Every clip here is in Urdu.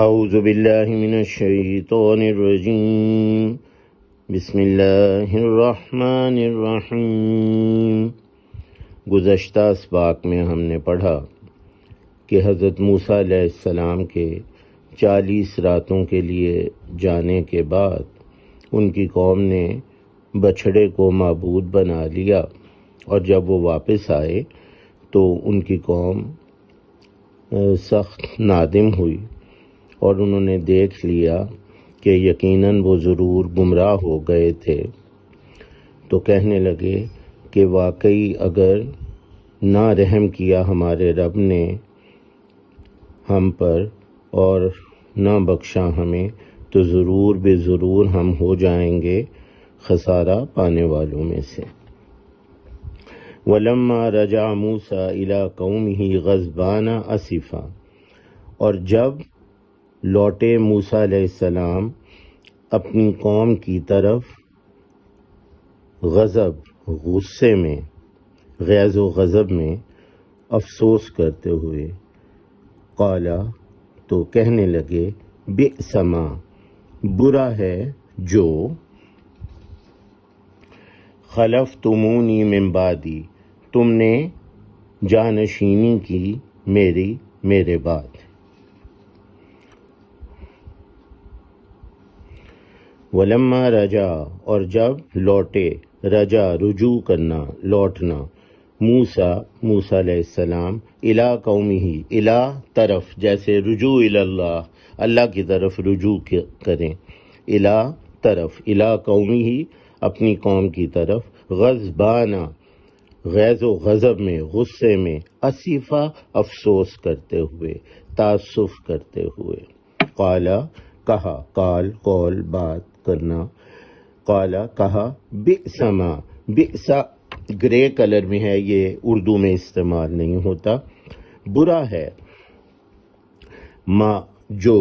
اعوذ باللہ من الشیطان الرجیم بسم اللہ الرحمن الرحیم۔ گزشتہ اسباق میں ہم نے پڑھا کہ حضرت موسیٰ علیہ السلام کے 40 راتوں کے لیے جانے کے بعد ان کی قوم نے بچھڑے کو معبود بنا لیا، اور جب وہ واپس آئے تو ان کی قوم سخت نادم ہوئی اور انہوں نے دیکھ لیا کہ یقیناً وہ ضرور گمراہ ہو گئے تھے، تو کہنے لگے کہ واقعی اگر نہ رحم کیا ہمارے رب نے ہم پر اور نہ بخشا ہمیں تو ضرور بے ضرور ہم ہو جائیں گے خسارہ پانے والوں میں سے۔ وَلَمَّا رَجَعَ مُوسَىٰ إِلَىٰ قَوْمِهِ غَضْبَانَ أَسِفًا، اور جب لوٹے موسیٰ علیہ السلام اپنی قوم کی طرف غصے میں، غیظ و غضب میں، افسوس کرتے ہوئے، قالا تو کہنے لگے، بئس ما برا ہے جو، خلفتمونی من بعدی تم نے جانشینی کی میرے بعد۔ ولما رجا اور جب لوٹے، رجا رجوع کرنا، لوٹنا، موسیٰ علیہ السلام الی قومہ، الی طرف، جیسے رجوع الی اللہ کی طرف رجوع کریں، الی طرف، الی قومہ اپنی قوم کی طرف، غضبانہ غیظ و غضب میں، غصے میں، اسفا افسوس کرتے ہوئے، تاسف کرتے ہوئے، قالا کہا، قول بات کرنا، قالا کہا، بئس ما، بئس گرے کلر میں ہے، یہ اردو میں استعمال نہیں ہوتا، برا ہے، ما جو،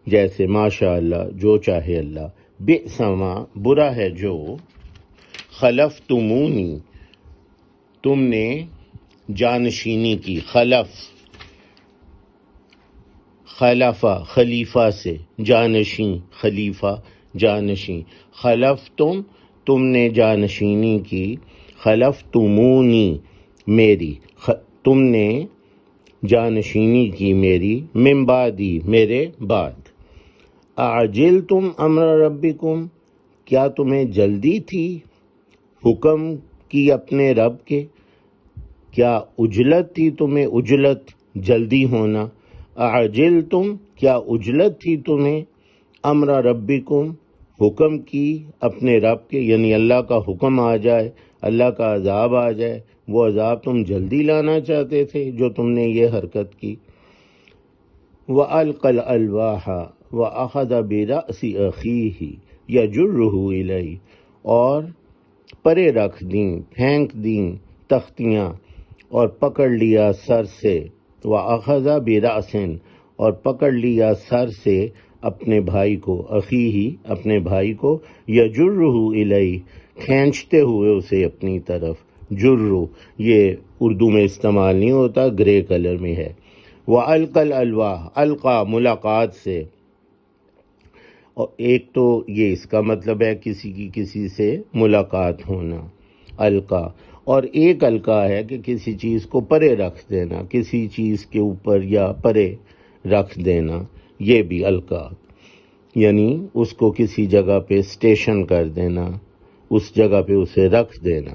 جیسے ماشاء اللہ جو چاہے اللہ، بئس ما برا ہے جو، خلفتمونی تم نے جانشینی کی، خلفہ خلیفہ سے، جانشین خلیفہ جانشین، تم نے جانشینی کی، خلفتمونی میری، تم نے جانشینی کی میری، من بعدی میرے بعد، اعجلتم امر ربکم کیا تمہیں جلدی تھی حکم کی اپنے رب کے، کیا عجلت تھی تمہیں، عجلت جلدی ہونا، اعجلتم کیا عجلت تھی تمہیں، امر ربکم حکم کی اپنے رب کے، یعنی اللہ کا حکم آ جائے، اللہ کا عذاب آ جائے، وہ عذاب تم جلدی لانا چاہتے تھے جو تم نے یہ حرکت کی۔ وَأَلْقَى الْأَلْوَاحَ وَأَخَذَ بِرَأْسِ أَخِيهِ يَجُرُّهُ إِلَيْهِ، اور پرے رکھ دیں، پھینک دیں تختیاں، اور پکڑ لیا سر سے، وَأَخَذَ بِرَأْسٍ اور پکڑ لیا سر سے اپنے بھائی کو، اخیہ اپنے بھائی کو، یجرہ الیہ کھینچتے ہوئے اسے اپنی طرف، جرو یہ اردو میں استعمال نہیں ہوتا، گرے کلر میں ہے۔ وَأَلْقَى الْأَلْوَاحَ القا ملاقات سے، اور ایک تو یہ اس کا مطلب ہے کسی کی کسی سے ملاقات ہونا، القا، اور ایک القا ہے کہ کسی چیز کو پرے رکھ دینا، کسی چیز کے اوپر یا پرے رکھ دینا، یہ بھی القا، یعنی اس کو کسی جگہ پہ اسٹیشن کر دینا، اس جگہ پہ اسے رکھ دینا۔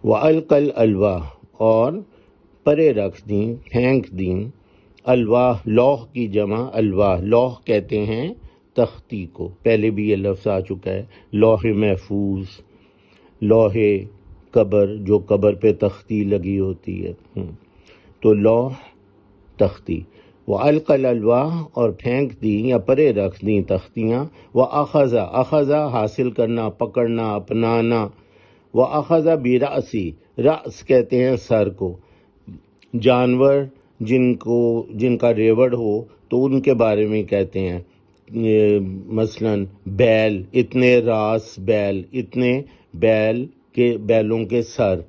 وَأَلْقَى الْأَلْوَاحَ اور پرے رکھ دیں، پھینک دیں، الواح لوح کی جمع الواح، لوح کہتے ہیں تختی کو، پہلے بھی یہ لفظ آ چکا ہے، لوح محفوظ، لوح قبر جو قبر پہ تختی لگی ہوتی ہے، تو لوح تختی۔ وَأَلْقَى الْأَلْوَاحَ اور پھینک دیں یا پرے رکھ دیں تختیاں، وَأَخَذَ اخذ حاصل کرنا، پکڑنا، اپنانا، وَأَخَذَ بِرَأْسِ رأس کہتے ہیں سر کو، جانور جن کا ریوڑ ہو تو ان کے بارے میں کہتے ہیں، مثلا بیل، اتنے راس بیل، اتنے بیلوں کے سر،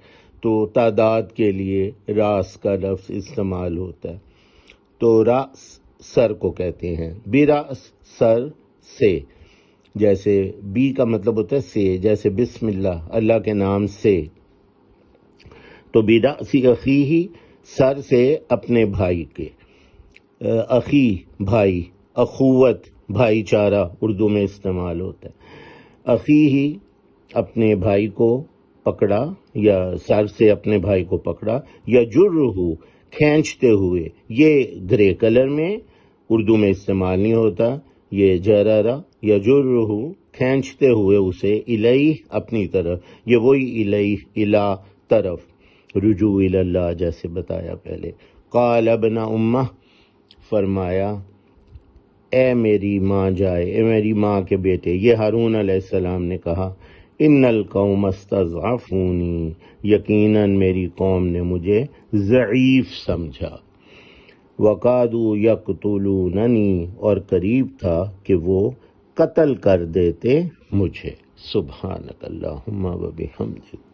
تو تعداد کے لیے راس کا لفظ استعمال ہوتا ہے۔ تو راس سر کو کہتے ہیں، براس سر سے، جیسے بی کا مطلب ہوتا ہے سے، جیسے بسم اللہ کے نام سے، تو براس اخیہ سر سے اپنے بھائی کے، اخی بھائی، اخوت بھائی چارہ اردو میں استعمال ہوتا ہے، اخیہ اپنے بھائی کو پکڑا یا سر سے اپنے بھائی کو پکڑا، یا جرہ کھینچتے ہوئے، یہ گرے کلر میں اردو میں استعمال نہیں ہوتا، یہ جررہ یا جرہ کھینچتے ہوئے اسے الیہ اپنی طرف، یہ وہی الیہ الا طرف، رجوع الی اللہ جیسے بتایا پہلے۔ قال ابن امہ فرمایا اے میری ماں جائے، اے میری ماں کے بیٹے، یہ ہارون علیہ السلام نے کہا، ان القوم استضعفونی، یقیناً میری قوم نے مجھے ضعیف سمجھا، وقادوا یقتلوننی، اور قریب تھا کہ وہ قتل کر دیتے مجھے۔ سبحانک اللہم و بحمدک